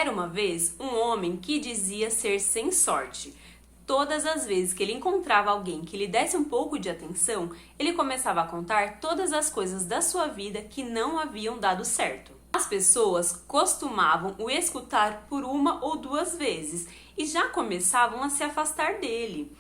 Era uma vez um homem que dizia ser sem sorte. Todas as vezes que ele encontrava alguém que lhe desse um pouco de atenção, ele começava a contar todas as coisas da sua vida que não haviam dado certo. As pessoas costumavam o escutar por uma ou duas vezes e já começavam a se afastar dele.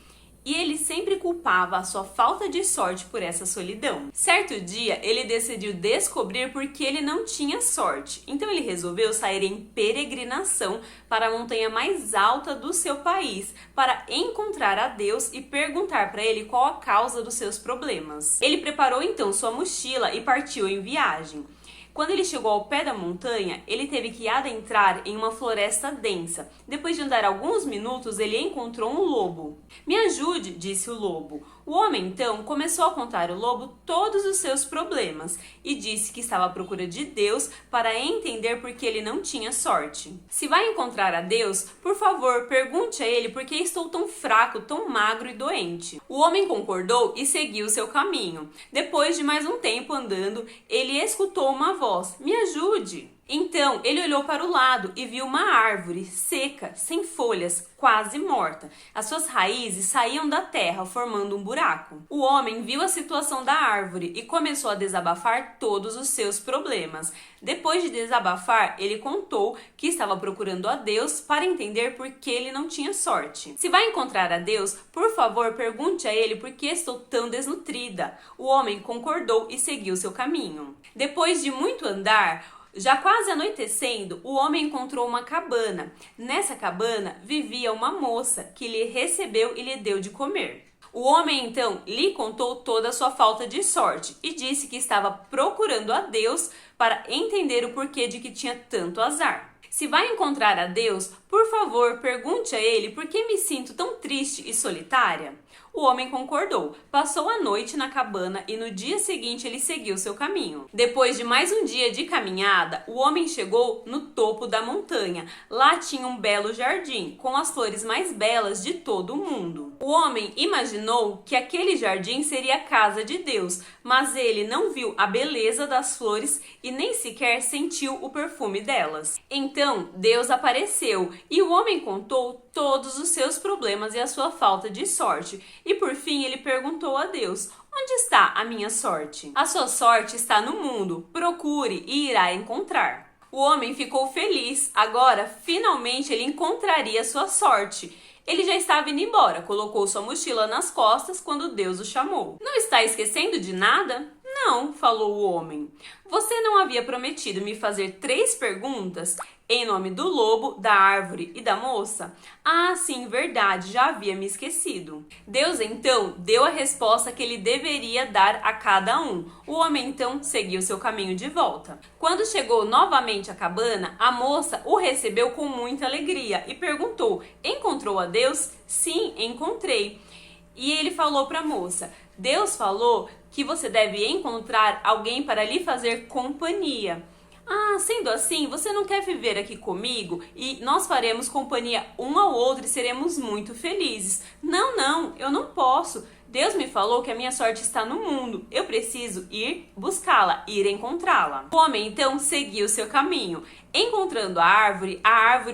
E ele sempre culpava a sua falta de sorte por essa solidão. Certo dia, ele decidiu descobrir por que ele não tinha sorte. Então ele resolveu sair em peregrinação para a montanha mais alta do seu país, para encontrar a Deus e perguntar para ele qual a causa dos seus problemas. Ele preparou então sua mochila e partiu em viagem. Quando ele chegou ao pé da montanha, ele teve que adentrar em uma floresta densa. Depois de andar alguns minutos, ele encontrou um lobo. "Me ajude", disse o lobo. O homem então começou a contar ao lobo todos os seus problemas e disse que estava à procura de Deus para entender por que ele não tinha sorte. "Se vai encontrar a Deus, por favor, pergunte a ele por que estou tão fraco, tão magro e doente." O homem concordou e seguiu seu caminho. Depois de mais um tempo andando, ele escutou uma voz: "Me ajude." Então ele olhou para o lado e viu uma árvore seca, sem folhas, quase morta. As suas raízes saíam da terra, formando um buraco. O homem viu a situação da árvore e começou a desabafar todos os seus problemas. Depois de desabafar, ele contou que estava procurando a Deus para entender por que ele não tinha sorte. "Se vai encontrar a Deus, por favor, pergunte a ele por que estou tão desnutrida." O homem concordou e seguiu seu caminho. Depois de muito andar, já quase anoitecendo, o homem encontrou uma cabana. Nessa cabana vivia uma moça que lhe recebeu e lhe deu de comer. O homem então lhe contou toda a sua falta de sorte e disse que estava procurando a Deus para entender o porquê de que tinha tanto azar. "Se vai encontrar a Deus, por favor, pergunte a ele por que me sinto tão triste e solitária." O homem concordou, passou a noite na cabana e no dia seguinte ele seguiu seu caminho. Depois de mais um dia de caminhada, o homem chegou no topo da montanha. Lá tinha um belo jardim, com as flores mais belas de todo o mundo. O homem imaginou que aquele jardim seria a casa de Deus, mas ele não viu a beleza das flores e nem sequer sentiu o perfume delas. Então Deus apareceu e o homem contou todos os seus problemas e a sua falta de sorte. E por fim ele perguntou a Deus: "Onde está a minha sorte?" "A sua sorte está no mundo. Procure e irá encontrar." O homem ficou feliz. Agora, finalmente, ele encontraria sua sorte. Ele já estava indo embora, colocou sua mochila nas costas quando Deus o chamou. "Não está esquecendo de nada?" "Não", falou o homem. "Você não havia prometido me fazer 3 perguntas em nome do lobo, da árvore e da moça?" "Ah, sim, verdade, já havia me esquecido." Deus então deu a resposta que ele deveria dar a cada um. O homem então seguiu seu caminho de volta. Quando chegou novamente à cabana, a moça o recebeu com muita alegria e perguntou: "Encontrou a Deus?" "Sim, encontrei." E ele falou para a moça: "Deus falou que você deve encontrar alguém para lhe fazer companhia." "Ah, sendo assim, você não quer viver aqui comigo e nós faremos companhia um ao outro e seremos muito felizes?" Não, eu não posso. Deus me falou que a minha sorte está no mundo. Eu preciso ir buscá-la, ir encontrá-la." O homem então seguiu seu caminho. Encontrando a árvore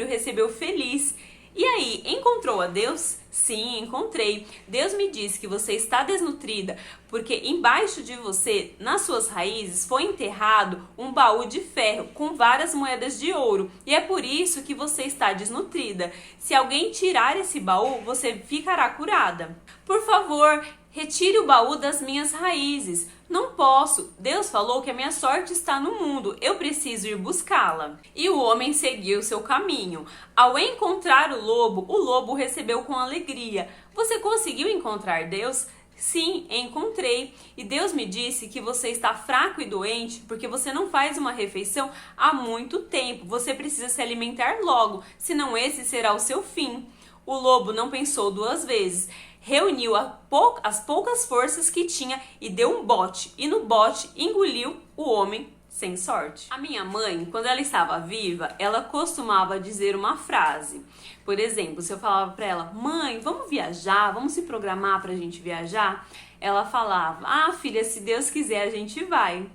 o recebeu feliz. "E aí, encontrou a Deus?" "Sim, encontrei. Deus me disse que você está desnutrida porque embaixo de você, nas suas raízes, foi enterrado um baú de ferro com várias moedas de ouro e é por isso que você está desnutrida. Se alguém tirar esse baú, você ficará curada. Por favor, retire o baú das minhas raízes." "Não posso. Deus falou que a minha sorte está no mundo. Eu preciso ir buscá-la." E o homem seguiu seu caminho. Ao encontrar o lobo o recebeu com alegria. "Você conseguiu encontrar Deus?" "Sim, encontrei. E Deus me disse que você está fraco e doente porque você não faz uma refeição há muito tempo. Você precisa se alimentar logo, senão esse será o seu fim." O lobo não pensou 2 vezes. Reuniu as poucas forças que tinha e deu um bote. E no bote engoliu o homem sem sorte. A minha mãe, quando ela estava viva, ela costumava dizer uma frase. Por exemplo, se eu falava para ela: "Mãe, vamos viajar, vamos se programar para a gente viajar?" Ela falava: "Ah, filha, se Deus quiser a gente vai."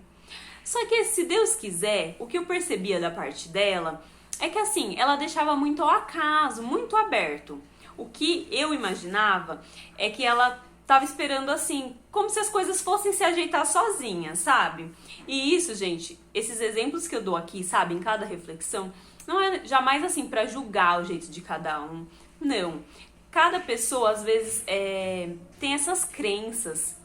Só que se Deus quiser, o que eu percebia da parte dela é que assim, ela deixava muito ao acaso, muito aberto. O que eu imaginava é que ela tava esperando assim, como se as coisas fossem se ajeitar sozinhas, sabe? E isso, gente, esses exemplos que eu dou aqui, sabe, em cada reflexão, não é jamais assim pra julgar o jeito de cada um, não. Cada pessoa, às vezes, tem essas crenças,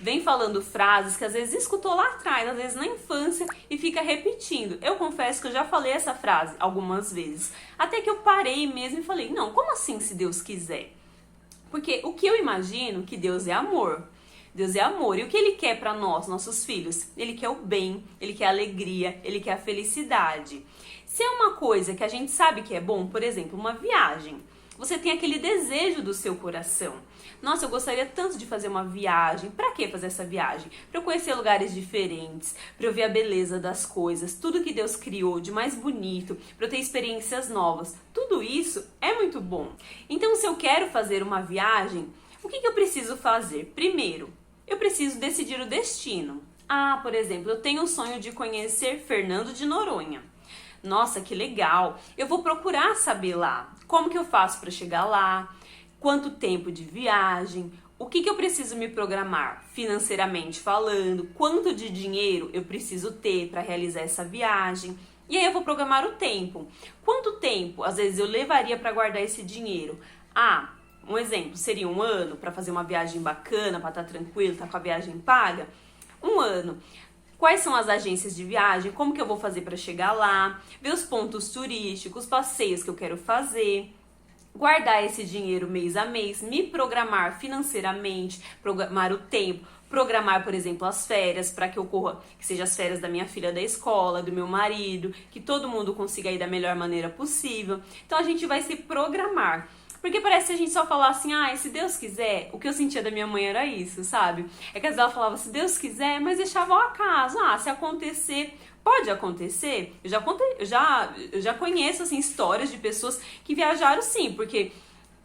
vem falando frases que às vezes escutou lá atrás, às vezes na infância, e fica repetindo. Eu confesso que eu já falei essa frase algumas vezes, até que eu parei mesmo e falei, não, como assim se Deus quiser? Porque o que eu imagino que Deus é amor. Deus é amor. E o que Ele quer para nós, nossos filhos? Ele quer o bem, Ele quer a alegria, Ele quer a felicidade. Se é uma coisa que a gente sabe que é bom, por exemplo, uma viagem, você tem aquele desejo do seu coração. Nossa, eu gostaria tanto de fazer uma viagem. Para que fazer essa viagem? Para eu conhecer lugares diferentes, para eu ver a beleza das coisas, tudo que Deus criou de mais bonito, para eu ter experiências novas. Tudo isso é muito bom. Então, se eu quero fazer uma viagem, o que eu preciso fazer? Primeiro, eu preciso decidir o destino. Ah, por exemplo, eu tenho o sonho de conhecer Fernando de Noronha. Nossa, que legal! Eu vou procurar saber lá. Como que eu faço para chegar lá? Quanto tempo de viagem? O que eu preciso me programar financeiramente falando? Quanto de dinheiro eu preciso ter para realizar essa viagem? E aí eu vou programar o tempo. Quanto tempo, às vezes, eu levaria para guardar esse dinheiro? Ah, um exemplo, seria 1 ano para fazer uma viagem bacana, para estar tranquilo, estar com a viagem paga? 1 ano. Quais são as agências de viagem? Como que eu vou fazer para chegar lá? Ver os pontos turísticos, passeios que eu quero fazer. Guardar esse dinheiro mês a mês, me programar financeiramente, programar o tempo, programar, por exemplo, as férias para que ocorra, que seja as férias da minha filha da escola, do meu marido, que todo mundo consiga ir da melhor maneira possível. Então a gente vai se programar. Porque parece que a gente só fala assim, se Deus quiser, o que eu sentia da minha mãe era isso, sabe? É que às vezes ela falava, se Deus quiser, mas deixava ao acaso. Se acontecer, pode acontecer. Eu já conheço, assim, histórias de pessoas que viajaram sim, porque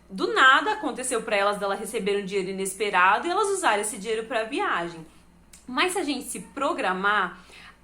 do nada aconteceu pra elas dela receber um dinheiro inesperado e elas usaram esse dinheiro pra viagem. Mas se a gente se programar,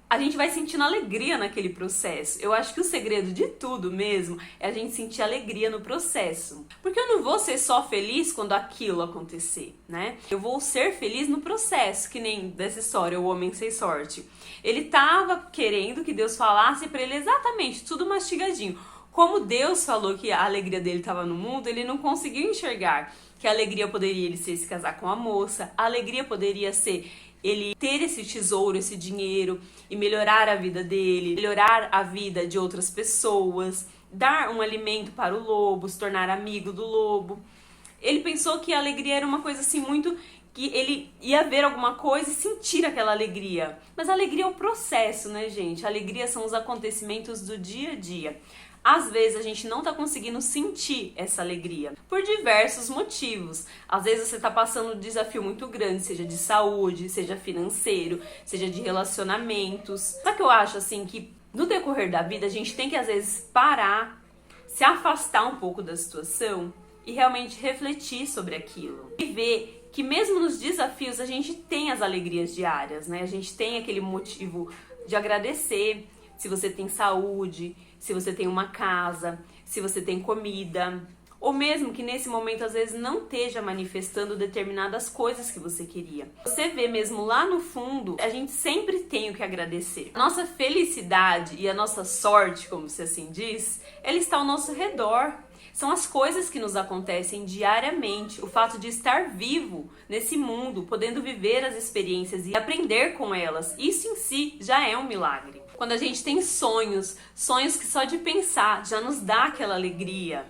a gente vai sentindo alegria naquele processo. Eu acho que o segredo de tudo mesmo é a gente sentir alegria no processo. Porque eu não vou ser só feliz quando aquilo acontecer, né? Eu vou ser feliz no processo, que nem dessa história, o homem sem sorte. Ele tava querendo que Deus falasse pra ele exatamente, tudo mastigadinho. Como Deus falou que a alegria dele estava no mundo, ele não conseguiu enxergar que a alegria poderia ele ser se casar com a moça, a alegria poderia ser ele ter esse tesouro, esse dinheiro e melhorar a vida dele, melhorar a vida de outras pessoas, dar um alimento para o lobo, se tornar amigo do lobo. Ele pensou que a alegria era uma coisa assim muito que ele ia ver alguma coisa e sentir aquela alegria. Mas a alegria é o processo, né, gente? A alegria são os acontecimentos do dia a dia. Às vezes a gente não tá conseguindo sentir essa alegria por diversos motivos. Às vezes você tá passando um desafio muito grande, seja de saúde, seja financeiro, seja de relacionamentos. Só que eu acho assim que no decorrer da vida a gente tem que às vezes parar, se afastar um pouco da situação e realmente refletir sobre aquilo. E ver que mesmo nos desafios a gente tem as alegrias diárias, né? A gente tem aquele motivo de agradecer. Se você tem saúde, se você tem uma casa, se você tem comida, ou mesmo que nesse momento às vezes não esteja manifestando determinadas coisas que você queria. Você vê mesmo lá no fundo, a gente sempre tem o que agradecer. A nossa felicidade e a nossa sorte, como se assim diz, ela está ao nosso redor. São as coisas que nos acontecem diariamente, o fato de estar vivo nesse mundo, podendo viver as experiências e aprender com elas. Isso em si já é um milagre. Quando a gente tem sonhos que só de pensar já nos dá aquela alegria.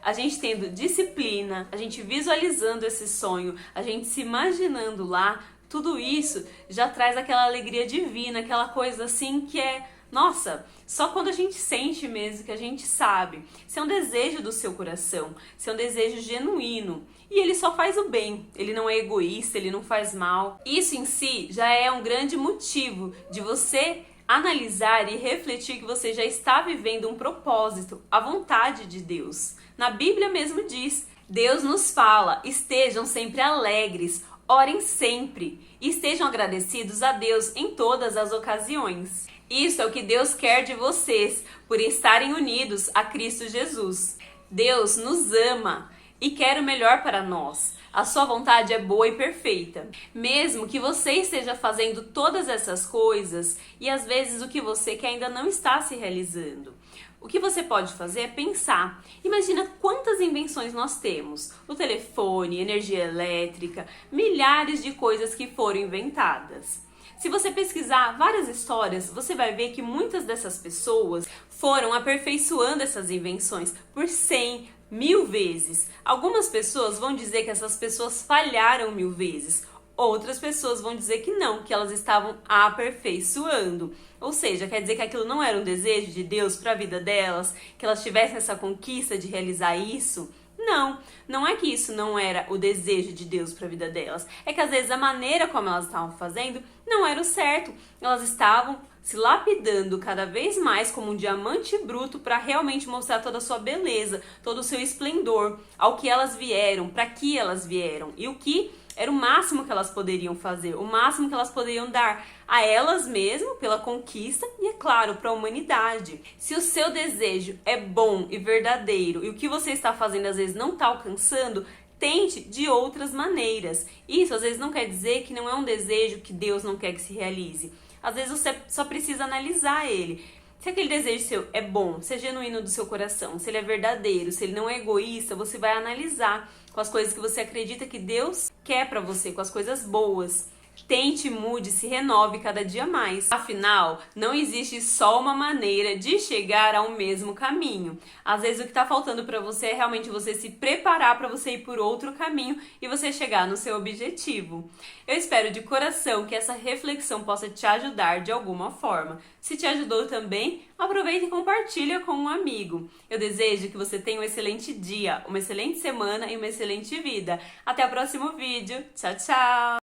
A gente tendo disciplina, a gente visualizando esse sonho, a gente se imaginando lá, tudo isso já traz aquela alegria divina, aquela coisa assim que é... Nossa, só quando a gente sente mesmo que a gente sabe. Se é um desejo do seu coração, se é um desejo genuíno. E ele só faz o bem, ele não é egoísta, ele não faz mal. Isso em si já é um grande motivo de você analisar e refletir que você já está vivendo um propósito, a vontade de Deus. Na Bíblia mesmo diz, Deus nos fala, estejam sempre alegres, orem sempre e estejam agradecidos a Deus em todas as ocasiões. Isso é o que Deus quer de vocês, por estarem unidos a Cristo Jesus. Deus nos ama e quer o melhor para nós. A sua vontade é boa e perfeita. Mesmo que você esteja fazendo todas essas coisas e às vezes o que você quer ainda não está se realizando. O que você pode fazer é pensar. Imagina quantas invenções nós temos. O telefone, energia elétrica, milhares de coisas que foram inventadas. Se você pesquisar várias histórias, você vai ver que muitas dessas pessoas foram aperfeiçoando essas invenções por 100, 1000 vezes. Algumas pessoas vão dizer que essas pessoas falharam 1000 vezes. Outras pessoas vão dizer que não, que elas estavam aperfeiçoando. Ou seja, quer dizer que aquilo não era um desejo de Deus para a vida delas, que elas tivessem essa conquista de realizar isso. Não, não é que isso não era o desejo de Deus para a vida delas. É que às vezes a maneira como elas estavam fazendo não era o certo. Elas estavam se lapidando cada vez mais como um diamante bruto para realmente mostrar toda a sua beleza, todo o seu esplendor, ao que elas vieram, para que elas vieram e o que era o máximo que elas poderiam fazer, o máximo que elas poderiam dar a elas mesmas pela conquista e, é claro, para a humanidade. Se o seu desejo é bom e verdadeiro e o que você está fazendo às vezes não está alcançando, tente de outras maneiras. Isso às vezes não quer dizer que não é um desejo que Deus não quer que se realize. Às vezes você só precisa analisar ele. Se aquele desejo seu é bom, se é genuíno do seu coração, se ele é verdadeiro, se ele não é egoísta, você vai analisar com as coisas que você acredita que Deus quer pra você, com as coisas boas. Tente, mude, se renove cada dia mais. Afinal, não existe só uma maneira de chegar ao mesmo caminho. Às vezes o que está faltando para você é realmente você se preparar para você ir por outro caminho e você chegar no seu objetivo. Eu espero de coração que essa reflexão possa te ajudar de alguma forma. Se te ajudou também, aproveita e compartilha com um amigo. Eu desejo que você tenha um excelente dia, uma excelente semana e uma excelente vida. Até o próximo vídeo. Tchau, tchau!